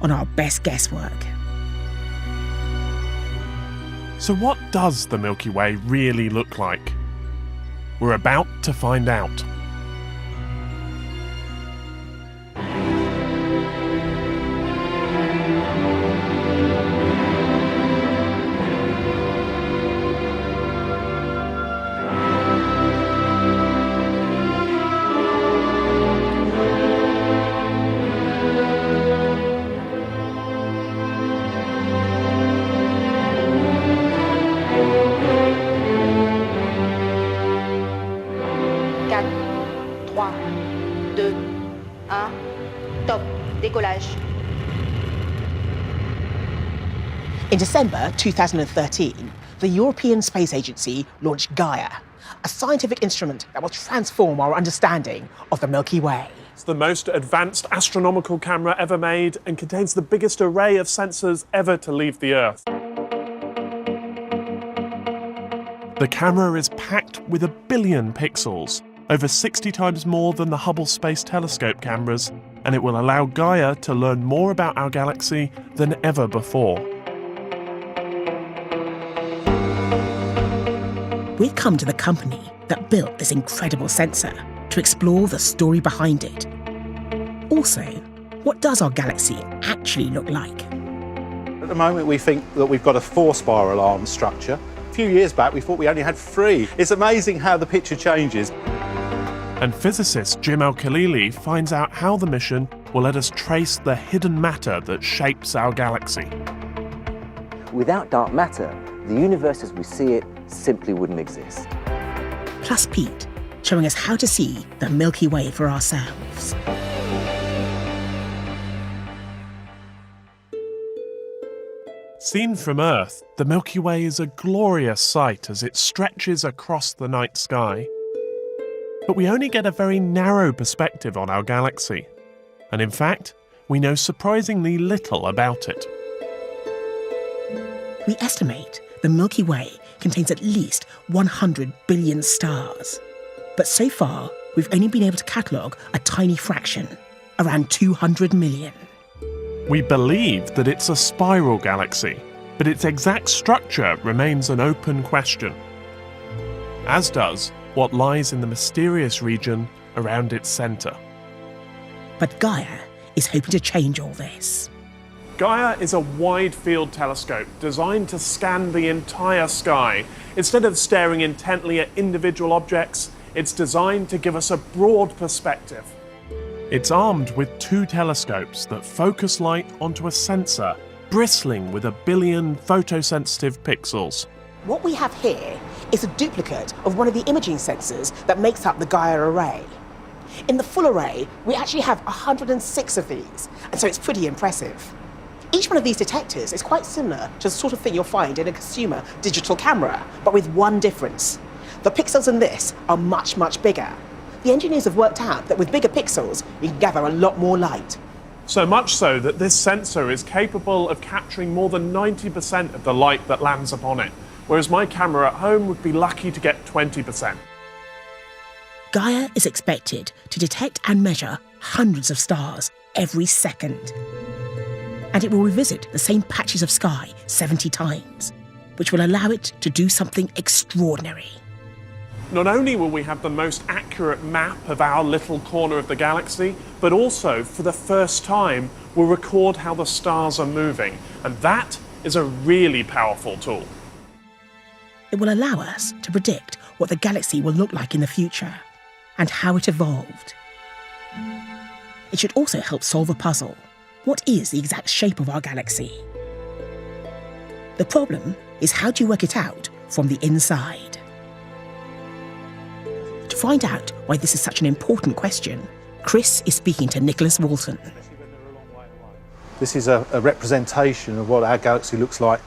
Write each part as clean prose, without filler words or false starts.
on our best guesswork. So what does the Milky Way really look like? We're about to find out. In December 2013, the European Space Agency launched Gaia, a scientific instrument that will transform our understanding of the Milky Way. It's the most advanced astronomical camera ever made and contains the biggest array of sensors ever to leave the Earth. The camera is packed with 1 billion pixels, over 60 times more than the Hubble Space Telescope cameras, and it will allow Gaia to learn more about our galaxy than ever before. We've come to the company that built this incredible sensor to explore the story behind it. Also, what does our galaxy actually look like? At the moment, we think that we've got a 4-spiral arm structure. A few years back, we thought we only had 3. It's amazing how the picture changes. And physicist Jim Al-Khalili finds out how the mission will let us trace the hidden matter that shapes our galaxy. Without dark matter, the universe as we see it simply wouldn't exist. Plus Pete, showing us how to see the Milky Way for ourselves. Seen from Earth, the Milky Way is a glorious sight as it stretches across the night sky. But we only get a very narrow perspective on our galaxy. And in fact, we know surprisingly little about it. We estimate the Milky Way contains at least 100 billion stars. But so far, we've only been able to catalogue a tiny fraction, around 200 million. We believe that it's a spiral galaxy, but its exact structure remains an open question. As does what lies in the mysterious region around its centre. But Gaia is hoping to change all this. Gaia is a wide-field telescope designed to scan the entire sky. Instead of staring intently at individual objects, it's designed to give us a broad perspective. It's armed with 2 telescopes that focus light onto a sensor bristling with 1 billion photosensitive pixels. What we have here is a duplicate of one of the imaging sensors that makes up the Gaia array. In the full array, we actually have 106 of these, and so it's pretty impressive. Each one of these detectors is quite similar to the sort of thing you'll find in a consumer digital camera, but with one difference. The pixels in this are much, much bigger. The engineers have worked out that with bigger pixels, you can gather a lot more light. So much so that this sensor is capable of capturing more than 90% of the light that lands upon it, whereas my camera at home would be lucky to get 20%. Gaia is expected to detect and measure hundreds of stars every second. And it will revisit the same patches of sky 70 times, which will allow it to do something extraordinary. Not only will we have the most accurate map of our little corner of the galaxy, but also, for the first time, we'll record how the stars are moving. And that is a really powerful tool. It will allow us to predict what the galaxy will look like in the future and how it evolved. It should also help solve a puzzle. What is the exact shape of our galaxy? The problem is, how do you work it out from the inside? To find out why this is such an important question, Chris is speaking to Nicholas Walton. This is a representation of what our galaxy looks like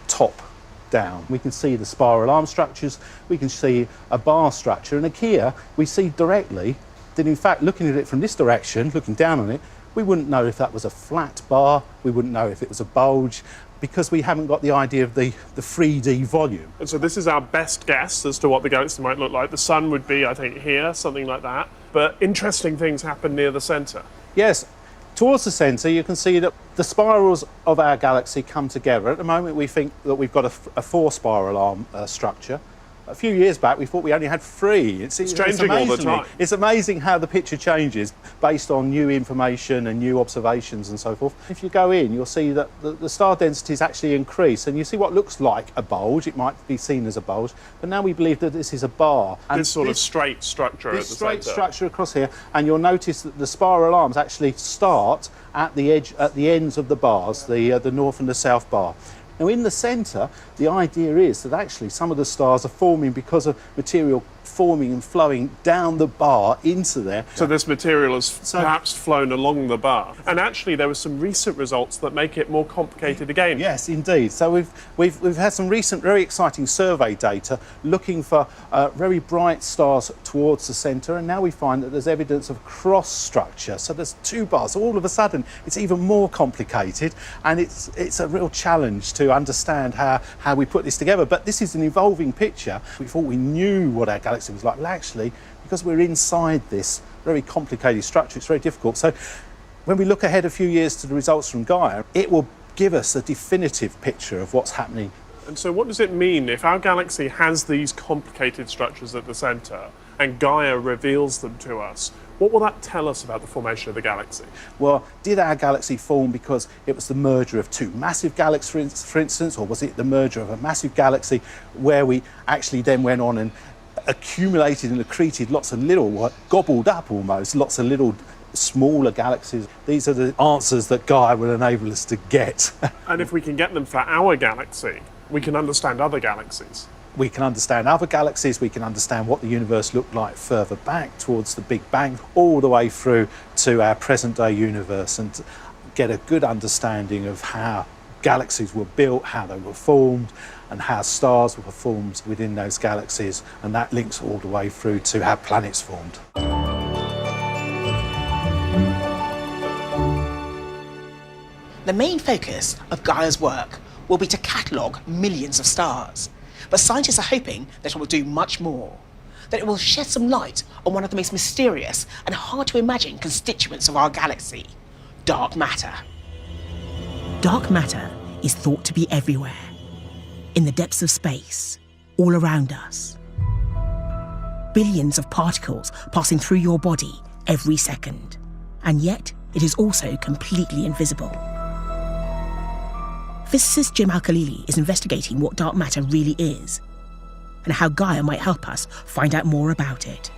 top down. We can see the spiral arm structures, we can see a bar structure, and here we see directly that, in fact, looking at it from this direction, looking down on it, we wouldn't know if that was a flat bar, we wouldn't know if it was a bulge, because we haven't got the idea of the 3D volume. And so this is our best guess as to what the galaxy might look like. The sun would be, I think, here, something like that. But interesting things happen near the centre. Yes, Towards the centre, you can see that the spirals of our galaxy come together. At the moment, we think that we've got a four-spiral arm structure. A few years back, we thought we only had three. It's changing all the time. It's amazing how the picture changes based on new information and new observations and so forth. If you go in, you'll see that the star densities actually increase, and you see what looks like a bulge. It might be seen as a bulge, but now we believe that this is a bar. And this sort of straight structure at the centre. This straight structure across here, and you'll notice that the spiral arms actually start at the edge, at the ends of the bars, the north and the south bar. Now, in the centre, the idea is that actually some of the stars are forming because of material forming and flowing down the bar into there. So this material has perhaps flown along the bar. And actually there were some recent results that make it more complicated again. Yes, indeed. So we've had some recent very exciting survey data looking for very bright stars towards the centre, and now we find that there's evidence of cross structure. So there's two bars. All of a sudden it's even more complicated, and it's a real challenge to understand how we put this together. But this is an evolving picture. We thought we knew what our galaxy was like. Well, actually, because we're inside this very complicated structure, it's very difficult. So when we look ahead a few years to the results from Gaia, it will give us a definitive picture of what's happening. And so what does it mean if our galaxy has these complicated structures at the centre and Gaia reveals them to us? What will that tell us about the formation of the galaxy? Well, did our galaxy form because it was the merger of two massive galaxies, for instance, or was it the merger of a massive galaxy where we actually then went on and accumulated and accreted lots of little, gobbled up almost, lots of little smaller galaxies? These are the answers that Gaia will enable us to get. And if we can get them for our galaxy, we can understand other galaxies. We can understand other galaxies, we can understand what the universe looked like further back towards the Big Bang, all the way through to our present day universe, and get a good understanding of how galaxies were built, how they were formed, and how stars were formed within those galaxies, and that links all the way through to how planets formed. The main focus of Gaia's work will be to catalogue millions of stars, but scientists are hoping that it will do much more, that it will shed some light on one of the most mysterious and hard to imagine constituents of our galaxy, dark matter. Dark matter is thought to be everywhere, in the depths of space, all around us. Billions of particles passing through your body every second, and yet it is also completely invisible. Physicist Jim Al-Khalili is investigating what dark matter really is, and how Gaia might help us find out more about it.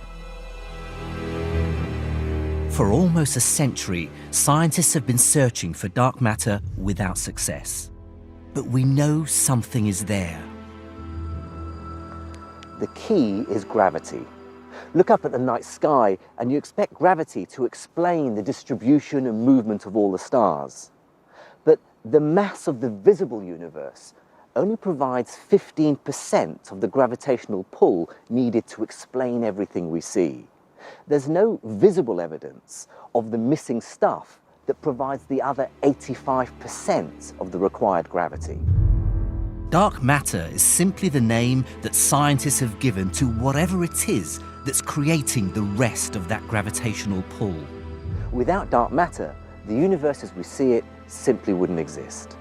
For almost a century, scientists have been searching for dark matter without success. But we know something is there. The key is gravity. Look up at the night sky and you expect gravity to explain the distribution and movement of all the stars. But the mass of the visible universe only provides 15% of the gravitational pull needed to explain everything we see. There's no visible evidence of the missing stuff that provides the other 85% of the required gravity. Dark matter is simply the name that scientists have given to whatever it is that's creating the rest of that gravitational pull. Without dark matter, the universe as we see it simply wouldn't exist.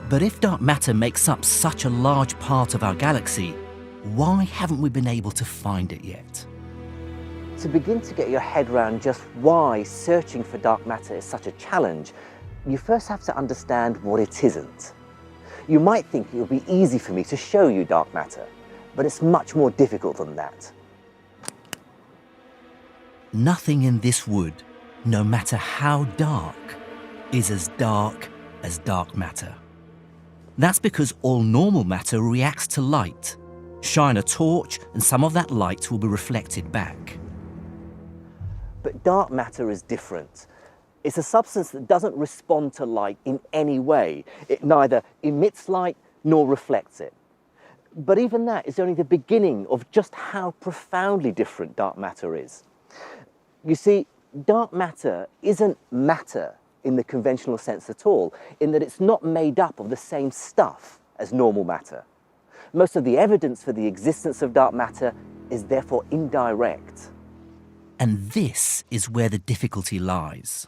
But if dark matter makes up such a large part of our galaxy, why haven't we been able to find it yet? To begin to get your head around just why searching for dark matter is such a challenge, you first have to understand what it isn't. You might think it would be easy for me to show you dark matter, but it's much more difficult than that. Nothing in this wood, no matter how dark, is as dark matter. That's because all normal matter reacts to light. Shine a torch and some of that light will be reflected back. But dark matter is different. It's a substance that doesn't respond to light in any way. It neither emits light nor reflects it. But even that is only the beginning of just how profoundly different dark matter is. You see, dark matter isn't matter in the conventional sense at all, in that it's not made up of the same stuff as normal matter. Most of the evidence for the existence of dark matter is therefore indirect. And this is where the difficulty lies.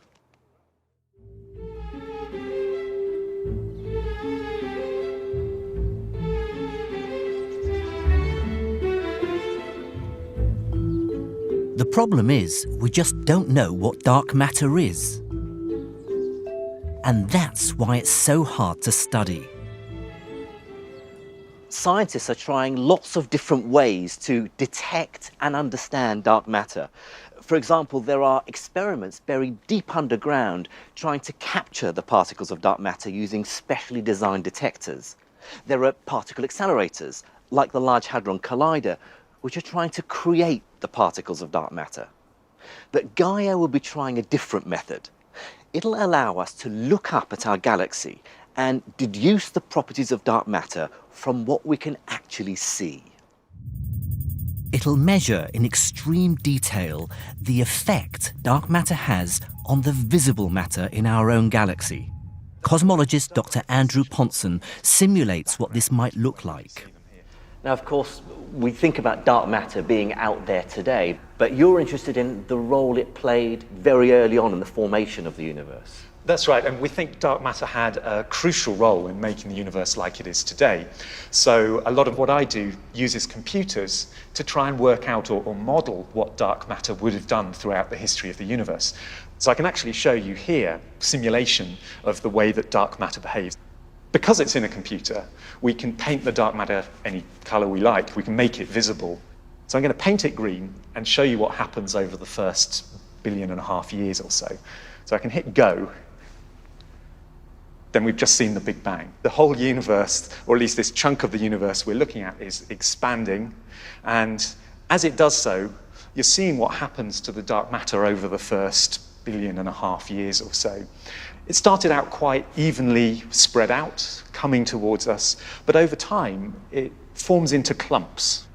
problem is, we just don't know what dark matter is. And that's why it's so hard to study. Scientists are trying lots of different ways to detect and understand dark matter. For example, there are experiments buried deep underground trying to capture the particles of dark matter using specially designed detectors. There are particle accelerators, like the Large Hadron Collider, which are trying to create the particles of dark matter. But Gaia will be trying a different method. It'll allow us to look up at our galaxy and deduce the properties of dark matter from what we can actually see. It'll measure in extreme detail the effect dark matter has on the visible matter in our own galaxy. Cosmologist Dr. Andrew Ponson simulates what this might look like. Now, of course, we think about dark matter being out there today, but you're interested in the role it played very early on in the formation of the universe. That's right, and we think dark matter had a crucial role in making the universe like it is today. So a lot of what I do uses computers to try and work out or model what dark matter would have done throughout the history of the universe. So I can actually show you here a simulation of the way that dark matter behaves. Because it's in a computer, we can paint the dark matter any color we like. We can make it visible. So I'm going to paint it green and show you what happens over the first 1.5 billion years or so. So I can hit go. Then we've just seen the Big Bang. The whole universe, or at least this chunk of the universe we're looking at, is expanding. And as it does so, you're seeing what happens to the dark matter over the first 1.5 billion years or so. It started out quite evenly spread out, coming towards us, but over time, it forms into clumps.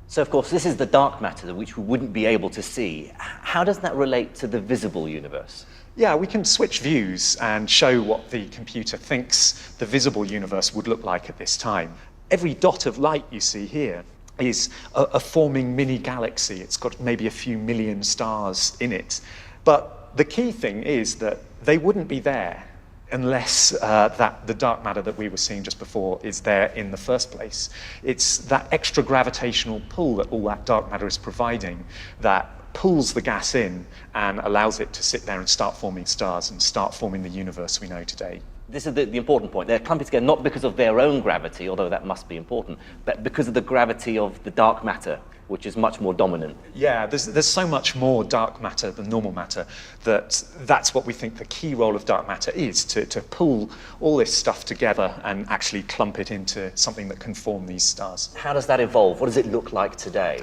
So, of course, this is the dark matter which we wouldn't be able to see. How does that relate to the visible universe? Yeah, we can switch views and show what the computer thinks the visible universe would look like at this time. Every dot of light you see here is a forming mini galaxy. It's got maybe a few million stars in it. But the key thing is that they wouldn't be there unless that the dark matter that we were seeing just before is there in the first place. It's that extra gravitational pull that all that dark matter is providing that pulls the gas in and allows it to sit there and start forming stars and start forming the universe we know today. This is the important point. They're clumping together not because of their own gravity, although that must be important, but because of the gravity of the dark matter, which is much more dominant. Yeah, there's so much more dark matter than normal matter that's what we think the key role of dark matter is, to pull all this stuff together and actually clump it into something that can form these stars. How does that evolve? What does it look like today?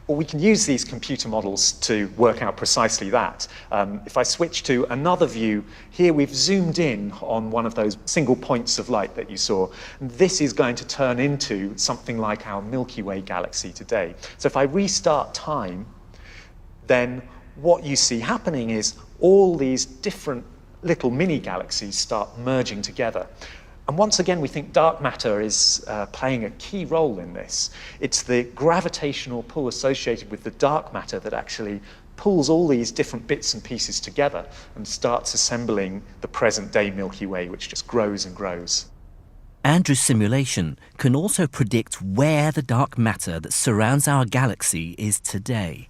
Well, we can use these computer models to work out precisely that. If I switch to another view, here we've zoomed in on one of those single points of light that you saw. This is going to turn into something like our Milky Way galaxy today. So if I restart time, then what you see happening is all these different little mini galaxies start merging together. And once again, we think dark matter is playing a key role in this. It's the gravitational pull associated with the dark matter that actually pulls all these different bits and pieces together and starts assembling the present-day Milky Way, which just grows and grows. Andrew's simulation can also predict where the dark matter that surrounds our galaxy is today.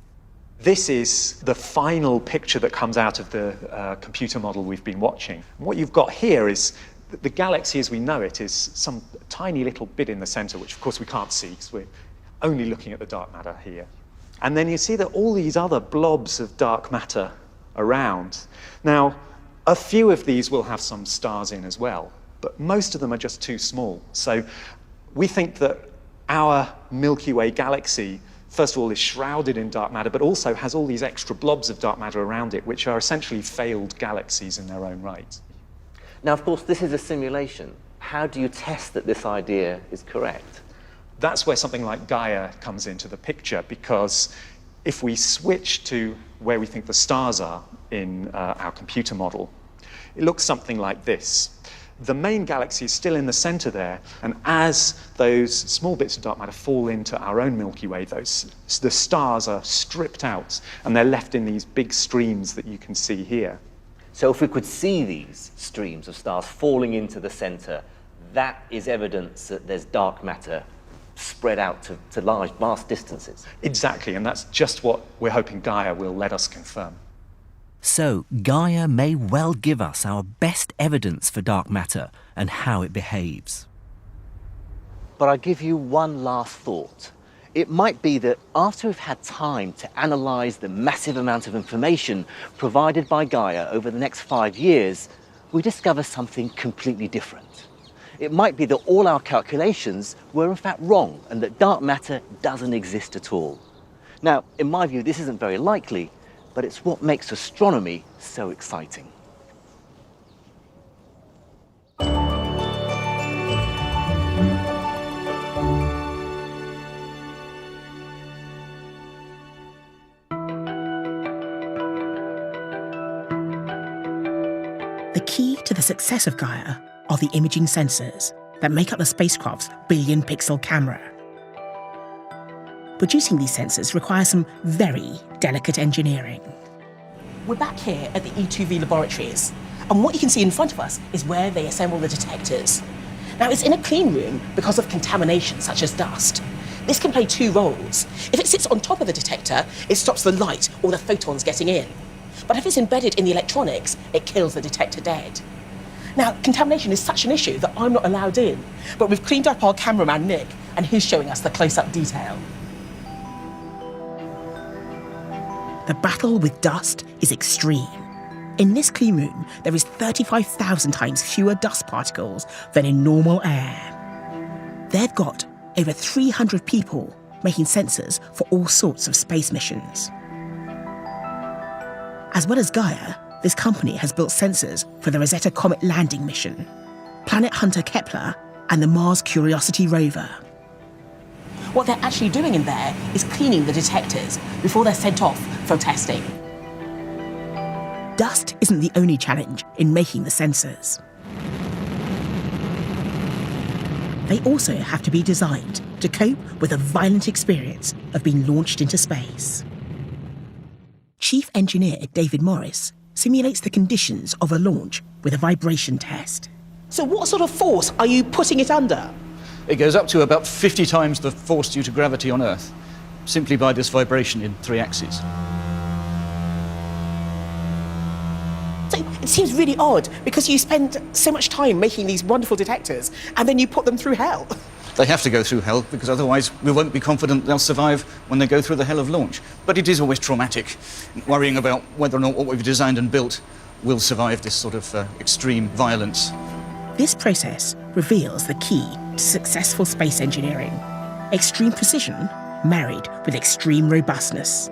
This is the final picture that comes out of the computer model we've been watching. And what you've got here is the galaxy as we know it is some tiny little bit in the center, which of course we can't see because we're only looking at the dark matter here. And then you see that all these other blobs of dark matter around. Now, a few of these will have some stars in as well, but most of them are just too small. So we think that our Milky Way galaxy, first of all, is shrouded in dark matter, but also has all these extra blobs of dark matter around it, which are essentially failed galaxies in their own right. Now, of course, this is a simulation. How do you test that this idea is correct? That's where something like Gaia comes into the picture, because if we switch to where we think the stars are in our computer model, it looks something like this. The main galaxy is still in the center there, and as those small bits of dark matter fall into our own Milky Way, the stars are stripped out, and they're left in these big streams that you can see here. So if we could see these streams of stars falling into the center, that is evidence that there's dark matter spread out to large, vast distances. Exactly, and that's just what we're hoping Gaia will let us confirm. So, Gaia may well give us our best evidence for dark matter and how it behaves. But I give you one last thought. It might be that after we've had time to analyse the massive amount of information provided by Gaia over the next 5 years, we discover something completely different. It might be that all our calculations were in fact wrong and that dark matter doesn't exist at all. Now, in my view, this isn't very likely, but it's what makes astronomy so exciting. The key to the success of Gaia are the imaging sensors that make up the spacecraft's billion-pixel camera. Producing these sensors requires some very delicate engineering. We're back here at the E2V laboratories, and what you can see in front of us is where they assemble the detectors. Now, it's in a clean room because of contamination such as dust. This can play two roles. If it sits on top of the detector, it stops the light or the photons getting in. But if it's embedded in the electronics, it kills the detector dead. Now, contamination is such an issue that I'm not allowed in, but we've cleaned up our cameraman, Nick, and he's showing us the close-up detail. The battle with dust is extreme. In this clean room, there is 35,000 times fewer dust particles than in normal air. They've got over 300 people making sensors for all sorts of space missions. As well as Gaia, this company has built sensors for the Rosetta Comet landing mission, Planet Hunter Kepler, and the Mars Curiosity rover. What they're actually doing in there is cleaning the detectors before they're sent off for testing. Dust isn't the only challenge in making the sensors. They also have to be designed to cope with the violent experience of being launched into space. Chief Engineer David Morris simulates the conditions of a launch with a vibration test. So what sort of force are you putting it under? It goes up to about 50 times the force due to gravity on Earth, simply by this vibration in 3 axes. So it seems really odd, because you spend so much time making these wonderful detectors, and then you put them through hell. They have to go through hell, because otherwise we won't be confident they'll survive when they go through the hell of launch. But it is always traumatic, worrying about whether or not what we've designed and built will survive this sort of extreme violence. This process reveals the key to successful space engineering: extreme precision married with extreme robustness.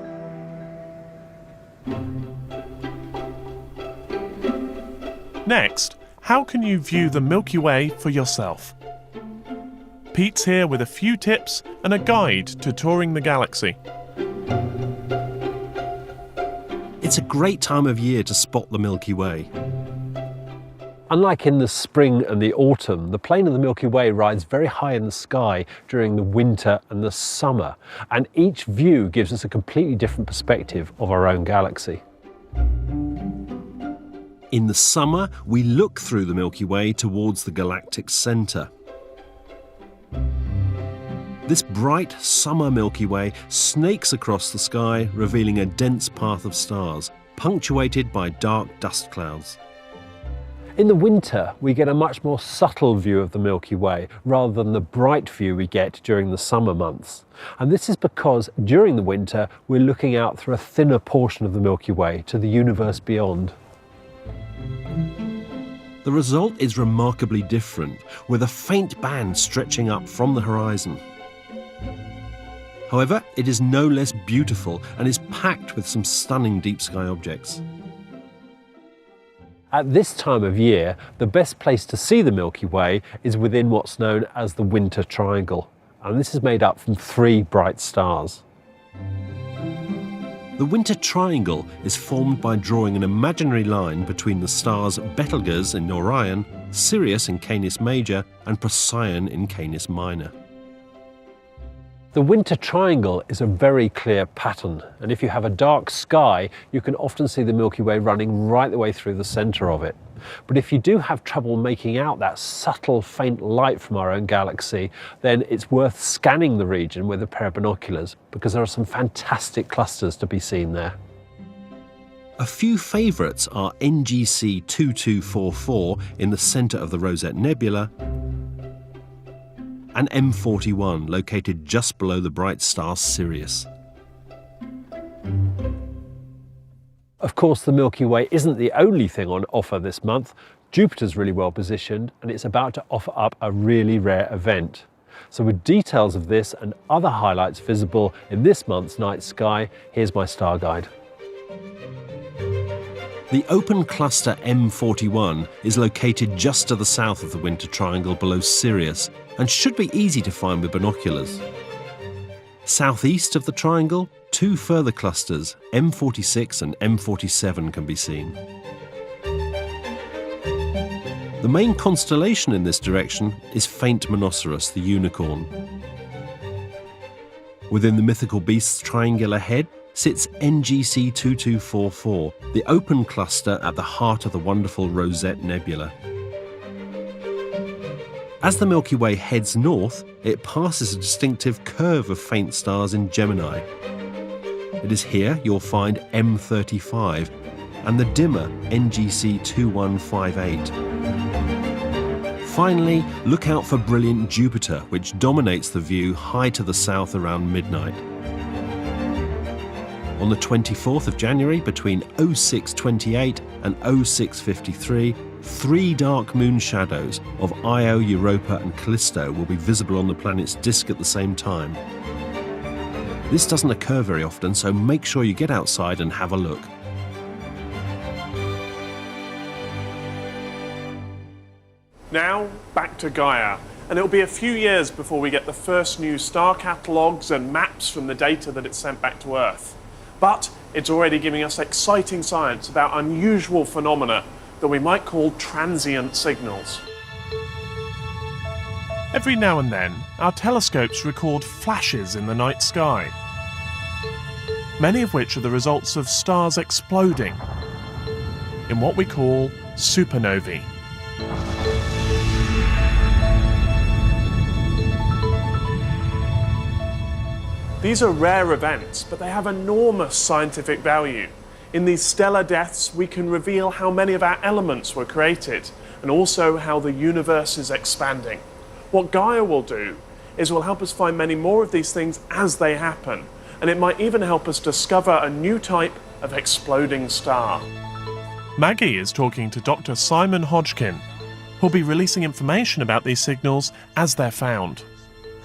Next, how can you view the Milky Way for yourself? Pete's here with a few tips and a guide to touring the galaxy. It's a great time of year to spot the Milky Way. Unlike in the spring and the autumn, the plane of the Milky Way rides very high in the sky during the winter and the summer, and each view gives us a completely different perspective of our own galaxy. In the summer, we look through the Milky Way towards the galactic centre. This bright summer Milky Way snakes across the sky, revealing a dense path of stars, punctuated by dark dust clouds. In the winter, we get a much more subtle view of the Milky Way rather than the bright view we get during the summer months. And this is because during the winter, we're looking out through a thinner portion of the Milky Way to the universe beyond. The result is remarkably different, with a faint band stretching up from the horizon. However, it is no less beautiful and is packed with some stunning deep sky objects. At this time of year, the best place to see the Milky Way is within what's known as the Winter Triangle, and this is made up from 3 bright stars. The Winter Triangle is formed by drawing an imaginary line between the stars Betelgeuse in Orion, Sirius in Canis Major, and Procyon in Canis Minor. The winter triangle is a very clear pattern, and if you have a dark sky, you can often see the Milky Way running right the way through the centre of it. But if you do have trouble making out that subtle faint light from our own galaxy, then it's worth scanning the region with a pair of binoculars, because there are some fantastic clusters to be seen there. A few favourites are NGC 2244 in the centre of the Rosette Nebula, and M41, located just below the bright star Sirius. Of course, the Milky Way isn't the only thing on offer this month. Jupiter's really well positioned, and it's about to offer up a really rare event. So with details of this and other highlights visible in this month's night sky, here's my star guide. The open cluster M41 is located just to the south of the winter triangle below Sirius and should be easy to find with binoculars. Southeast of the triangle, two further clusters, M46 and M47, can be seen. The main constellation in this direction is Faint Monoceros, the unicorn. Within the mythical beast's triangular head sits NGC 2244, the open cluster at the heart of the wonderful Rosette Nebula. As the Milky Way heads north, it passes a distinctive curve of faint stars in Gemini. It is here you'll find M35 and the dimmer NGC 2158. Finally, look out for brilliant Jupiter, which dominates the view high to the south around midnight. On the 24th of January, between 0628 and 0653, three dark moon shadows of Io, Europa and Callisto will be visible on the planet's disk at the same time. This doesn't occur very often, so make sure you get outside and have a look. Now, back to Gaia, and it'll be a few years before we get the first new star catalogues and maps from the data that it's sent back to Earth. But it's already giving us exciting science about unusual phenomena that we might call transient signals. Every now and then, our telescopes record flashes in the night sky, many of which are the results of stars exploding in what we call supernovae. These are rare events, but they have enormous scientific value. In these stellar deaths, we can reveal how many of our elements were created, and also how the universe is expanding. What Gaia will do is will help us find many more of these things as they happen, and it might even help us discover a new type of exploding star. Maggie is talking to Dr. Simon Hodgkin, who'll be releasing information about these signals as they're found.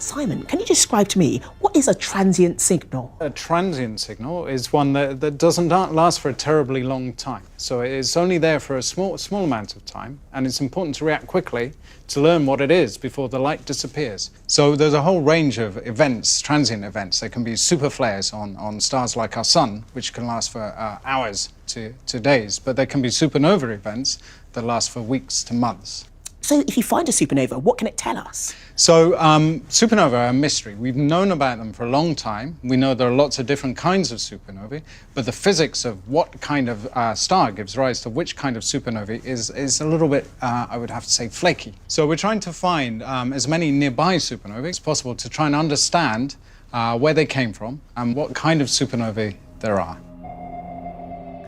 Simon, can you describe to me, what is a transient signal? A transient signal is one that doesn't last for a terribly long time. So it's only there for a small amount of time, and it's important to react quickly to learn what it is before the light disappears. So there's a whole range of events, transient events. There can be super flares on stars like our sun, which can last for hours to days, but there can be supernova events that last for weeks to months. So if you find a supernova, what can it tell us? So supernovae are a mystery. We've known about them for a long time. We know there are lots of different kinds of supernovae, but the physics of what kind of star gives rise to which kind of supernovae is a little bit, I would have to say, flaky. So we're trying to find as many nearby supernovae as possible to try and understand where they came from and what kind of supernovae there are.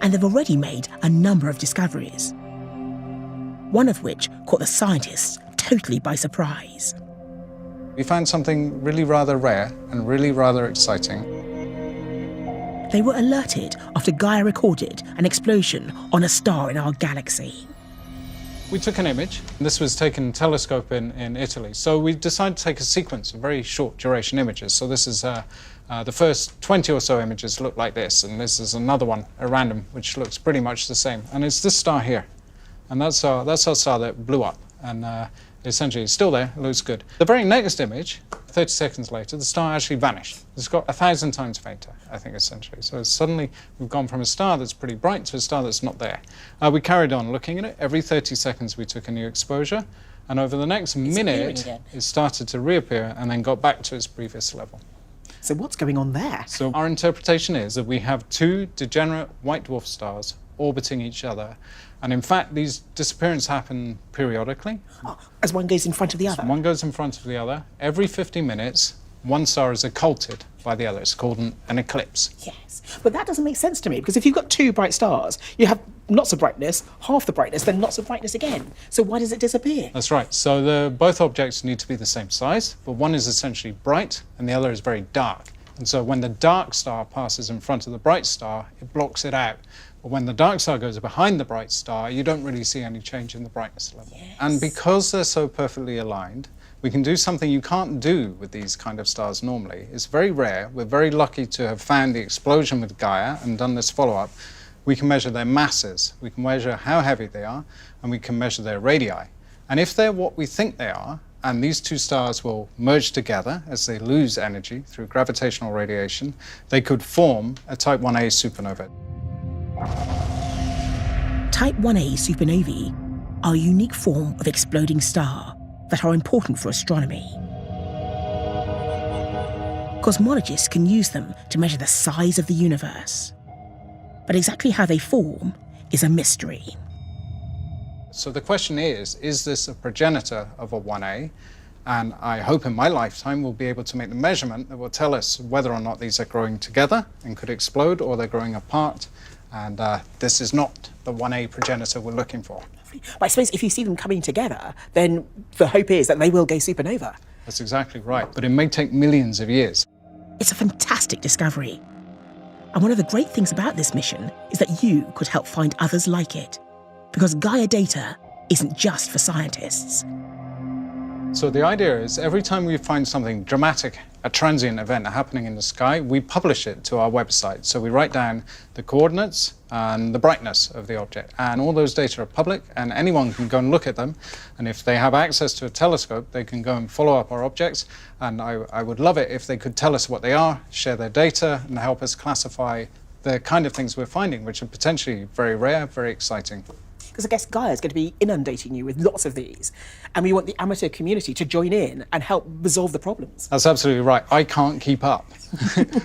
And they've already made a number of discoveries, one of which caught the scientists totally by surprise. We found something really rather rare and really rather exciting. They were alerted after Gaia recorded an explosion on a star in our galaxy. We took an image. This was taken in a telescope in Italy. So we decided to take a sequence of very short duration images. So this is the first 20 or so images look like this, and this is another one at random, which looks pretty much the same. And it's this star here. And that's our star that blew up, and essentially it's still there, it looks good. The very next image, 30 seconds later, the star actually vanished. It's got 1,000 times fainter, I think, essentially. So suddenly we've gone from a star that's pretty bright to a star that's not there. We carried on looking at it. Every 30 seconds we took a new exposure, and over the next minute it started to reappear and then got back to its previous level. So what's going on there? So our interpretation is that we have two degenerate white dwarf stars orbiting each other. And in fact, these disappearances happen periodically. Oh, as one goes in front of the other? So one goes in front of the other. Every 50 minutes, one star is occulted by the other. It's called an eclipse. Yes, but that doesn't make sense to me, because if you've got two bright stars, you have lots of brightness, half the brightness, then lots of brightness again. So why does it disappear? That's right. So both objects need to be the same size, but one is essentially bright and the other is very dark. And so when the dark star passes in front of the bright star, it blocks it out. But when the dark star goes behind the bright star, you don't really see any change in the brightness level. Yes. And because they're so perfectly aligned, we can do something you can't do with these kind of stars normally. It's very rare. We're very lucky to have found the explosion with Gaia and done this follow-up. We can measure their masses, we can measure how heavy they are, and we can measure their radii. And if they're what we think they are, and these two stars will merge together as they lose energy through gravitational radiation, they could form a Type 1a supernova. Type 1a supernovae are a unique form of exploding star that are important for astronomy. Cosmologists can use them to measure the size of the universe. But exactly how they form is a mystery. So the question is this a progenitor of a 1a? And I hope in my lifetime we'll be able to make the measurement that will tell us whether or not these are growing together and could explode, or they're growing apart. And this is not the 1a progenitor we're looking for. But I suppose if you see them coming together, then the hope is that they will go supernova. That's exactly right, but it may take millions of years. It's a fantastic discovery. And one of the great things about this mission is that you could help find others like it. Because Gaia data isn't just for scientists. So the idea is every time we find something dramatic, a transient event happening in the sky, we publish it to our website. So we write down the coordinates and the brightness of the object. And all those data are public, and anyone can go and look at them. And if they have access to a telescope, they can go and follow up our objects. And I would love it if they could tell us what they are, share their data, and help us classify the kind of things we're finding, which are potentially very rare, very exciting. Because I guess Gaia is going to be inundating you with lots of these. And we want the amateur community to join in and help resolve the problems. That's absolutely right. I can't keep up.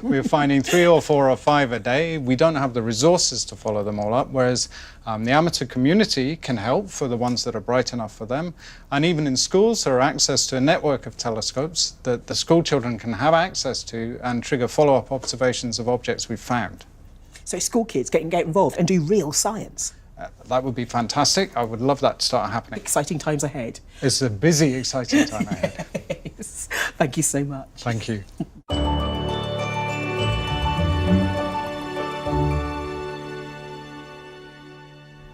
We're finding 3 or 4 or 5 a day. We don't have the resources to follow them all up, whereas the amateur community can help for the ones that are bright enough for them. And even in schools, there are access to a network of telescopes that the school children can have access to and trigger follow-up observations of objects we've found. So school kids get involved and do real science. That would be fantastic. I would love that to start happening. Exciting times ahead. It's a busy, exciting time ahead. Yes. Thank you so much. Thank you.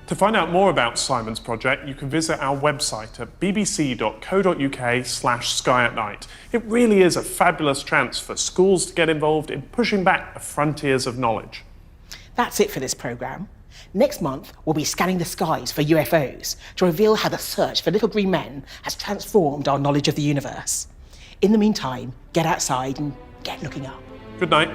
To find out more about Simon's project, you can visit our website at bbc.co.uk/Sky at Night. It really is a fabulous chance for schools to get involved in pushing back the frontiers of knowledge. That's it for this programme. Next month, we'll be scanning the skies for UFOs to reveal how the search for little green men has transformed our knowledge of the universe. In the meantime, get outside and get looking up. Good night.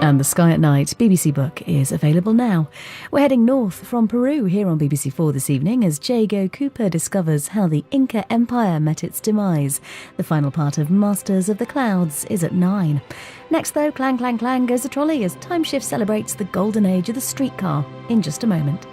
And The Sky at Night BBC book is available now. We're heading north from Peru here on BBC4 this evening as Jago Cooper discovers how the Inca Empire met its demise. The final part of Masters of the Clouds is at 9. Next though, clang, clang, clang goes the trolley as Time Shift celebrates the golden age of the streetcar in just a moment.